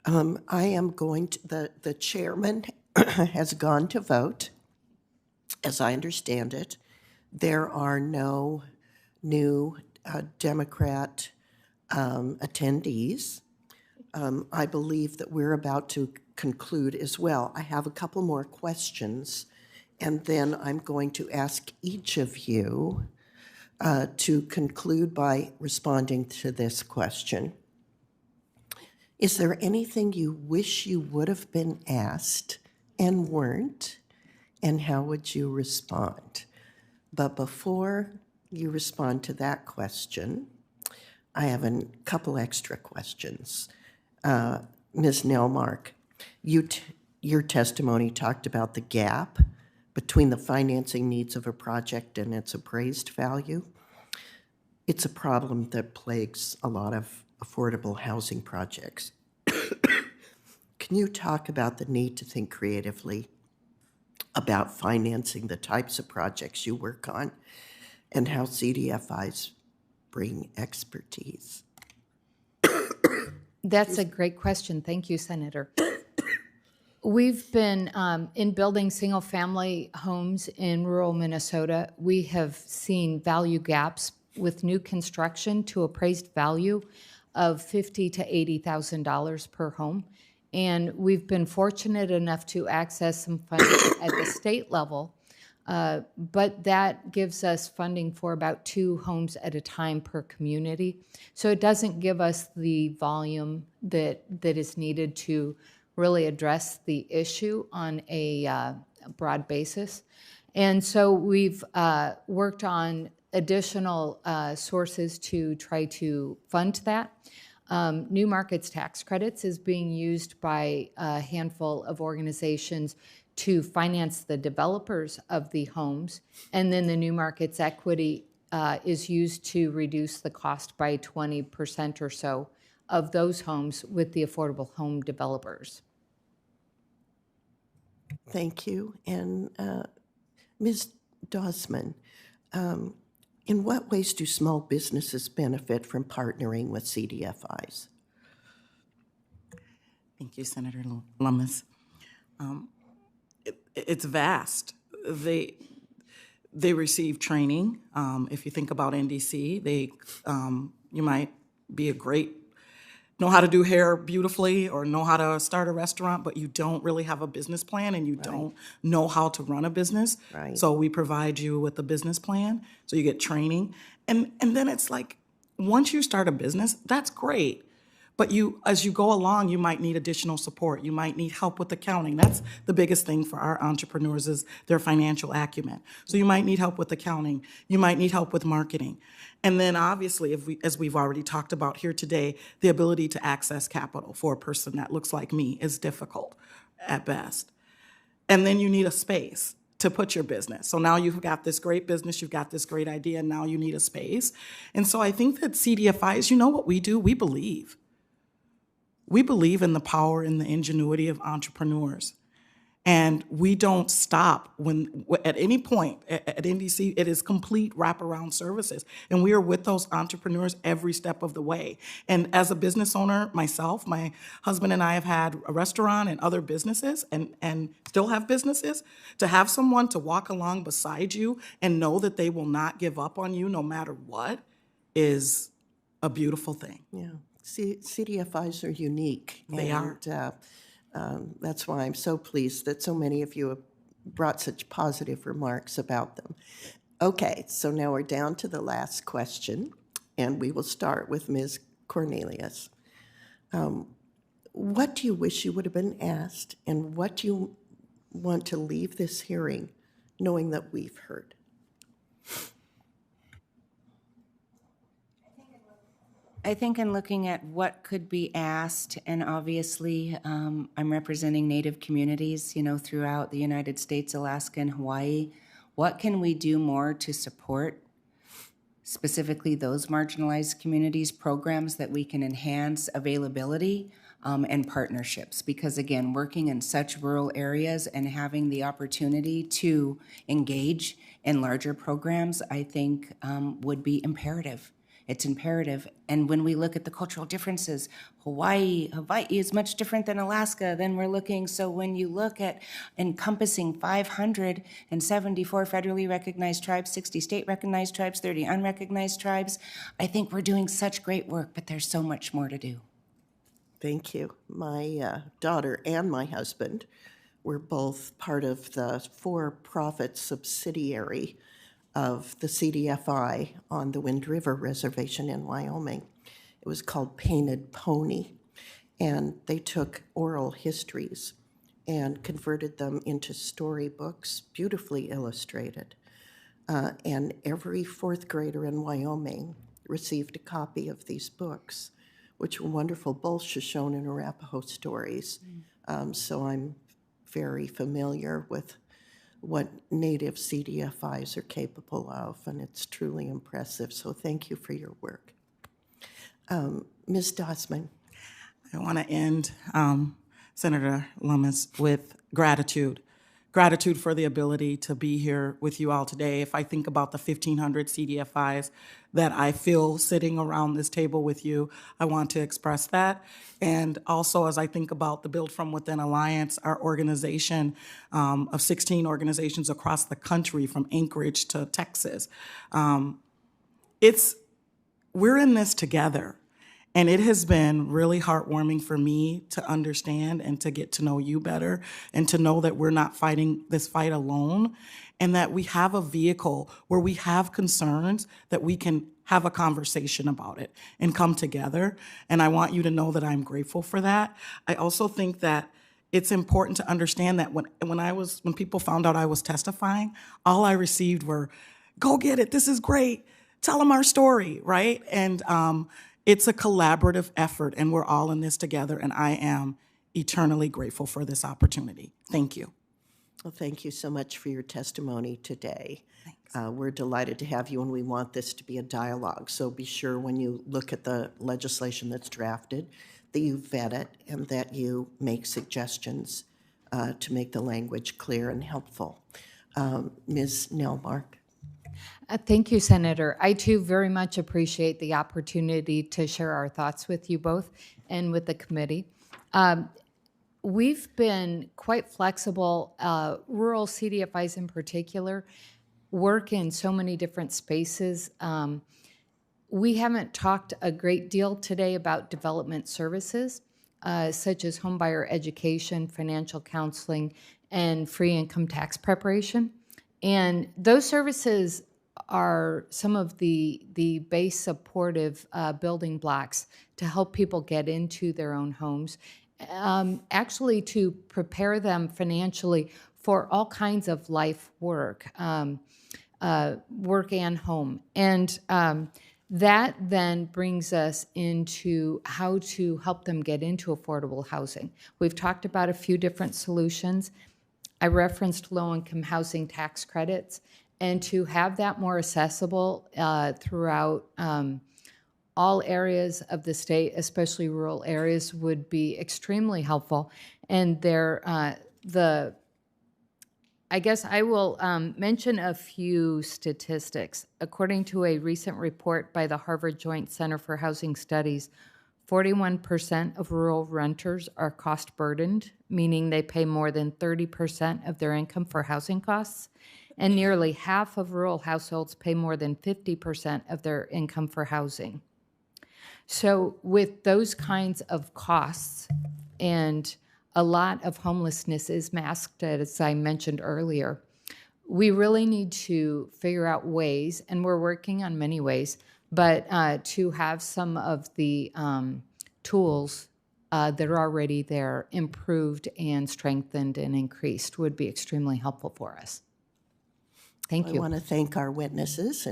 I am going to, the chairman has gone to vote. As I understand it, there are no new Democrat attendees. I believe that we're about to conclude as well. I have a couple more questions, and then I'm going to ask each of you to conclude by responding to this question. Is there anything you wish you would have been asked and weren't, and how would you respond? But before you respond to that question, I have a couple extra questions. Ms. Nelmark, your testimony talked about the gap between the financing needs of a project and its appraised value. It's a problem that plagues a lot of affordable housing projects. Can you talk about the need to think creatively about financing the types of projects you work on and how CDFIs bring expertise? That's a great question. Thank you, Senator. We've been in building single-family homes in rural Minnesota. We have seen value gaps with new construction to appraised value of $50,000 to $80,000 per home. And we've been fortunate enough to access some funding at the state level, but that gives us funding for about 2 homes at a time per community. So it doesn't give us the volume that is needed to really address the issue on a broad basis. And so we've worked on additional sources to try to fund that. New Markets tax credits is being used by a handful of organizations to finance the developers of the homes, and then the New Markets equity is used to reduce the cost by 20% or so of those homes with the affordable home developers. Thank you. And Ms. Dosman, in what ways do small businesses benefit from partnering with CDFIs? Thank you, Senator Lummis. It's vast. They receive training. If you think about NDC, you might be know how to do hair beautifully or know how to start a restaurant, but you don't really have a business plan and you don't know how to run a business. Right. So we provide you with a business plan, so you get training. And then it's like, once you start a business, that's great. But as you go along, you might need additional support. You might need help with accounting. That's the biggest thing for our entrepreneurs is their financial acumen. So you might need help with accounting. You might need help with marketing. And then obviously, as we've already talked about here today, the ability to access capital for a person that looks like me is difficult at best. And then you need a space to put your business. So now you've got this great business, you've got this great idea, and now you need a space. And so I think that CDFIs, you know what we do? We believe. We believe in the power and the ingenuity of entrepreneurs. And we don't stop at any point at NDC, it is complete wraparound services. And we are with those entrepreneurs every step of the way. And as a business owner myself, my husband and I have had a restaurant and other businesses and still have businesses. To have someone to walk along beside you and know that they will not give up on you no matter what is a beautiful thing. Yeah. CDFIs are unique. They are. That's why I'm so pleased that so many of you have brought such positive remarks about them. Okay, so now we're down to the last question, and we will start with Ms. Cornelius. What do you wish you would have been asked, and what do you want to leave this hearing knowing that we've heard? I think in looking at what could be asked, and obviously I'm representing Native communities, throughout the United States, Alaska, and Hawaii. What can we do more to support specifically those marginalized communities, programs that we can enhance availability and partnerships? Because again, working in such rural areas and having the opportunity to engage in larger programs, I think would be imperative. It's imperative. And when we look at the cultural differences, Hawaii is much different than Alaska. Then we're looking, so when you look at encompassing 574 federally recognized tribes, 60 state recognized tribes, 30 unrecognized tribes, I think we're doing such great work, but there's so much more to do. Thank you. My daughter and my husband were both part of the for-profit subsidiary of the CDFI on the Wind River Reservation in Wyoming. It was called Painted Pony, and they took oral histories and converted them into storybooks, beautifully illustrated. And every fourth grader in Wyoming received a copy of these books, which were wonderful, both Shoshone and Arapaho stories. So I'm very familiar with what Native CDFIs are capable of, and it's truly impressive. So thank you for your work. Ms. Dossman. I want to end, Senator Lummis, with gratitude. Gratitude for the ability to be here with you all today. If I think about the 1,500 CDFIs that I feel sitting around this table with you, I want to express that. And also, as I think about the Build From Within Alliance, our organization of 16 organizations across the country, from Anchorage to Texas, we're in this together. And it has been really heartwarming for me to understand and to get to know you better, and to know that we're not fighting this fight alone, and that we have a vehicle where we have concerns that we can have a conversation about it and come together. And I want you to know that I'm grateful for that. I also think that it's important to understand that when people found out I was testifying, all I received were, "Go get it, this is great, tell them our story," right? And it's a collaborative effort, and we're all in this together, and I am eternally grateful for this opportunity. Thank you. Well, thank you so much for your testimony today. We're delighted to have you, and we want this to be a dialogue. So be sure when you look at the legislation that's drafted that you vet it and that you make suggestions to make the language clear and helpful. Ms. Nelmark. Thank you, Senator. I too very much appreciate the opportunity to share our thoughts with you both and with the committee. We've been quite flexible. Rural CDFIs in particular work in so many different spaces. We haven't talked a great deal today about development services, such as homebuyer education, financial counseling, and free income tax preparation. And those services are some of the base supportive building blocks to help people get into their own homes, actually to prepare them financially for all kinds of life work, work and home. And that then brings us into how to help them get into affordable housing. We've talked about a few different solutions. I referenced low-income housing tax credits, and to have that more accessible throughout all areas of the state, especially rural areas, would be extremely helpful. And I guess I will mention a few statistics. According to a recent report by the Harvard Joint Center for Housing Studies, 41% of rural renters are cost burdened, meaning they pay more than 30% of their income for housing costs, and nearly half of rural households pay more than 50% of their income for housing. So with those kinds of costs, and a lot of homelessness is masked, as I mentioned earlier, we really need to figure out ways, and we're working on many ways, but to have some of the tools that are already there improved and strengthened and increased would be extremely helpful for us. Thank you. I want to thank our witnesses.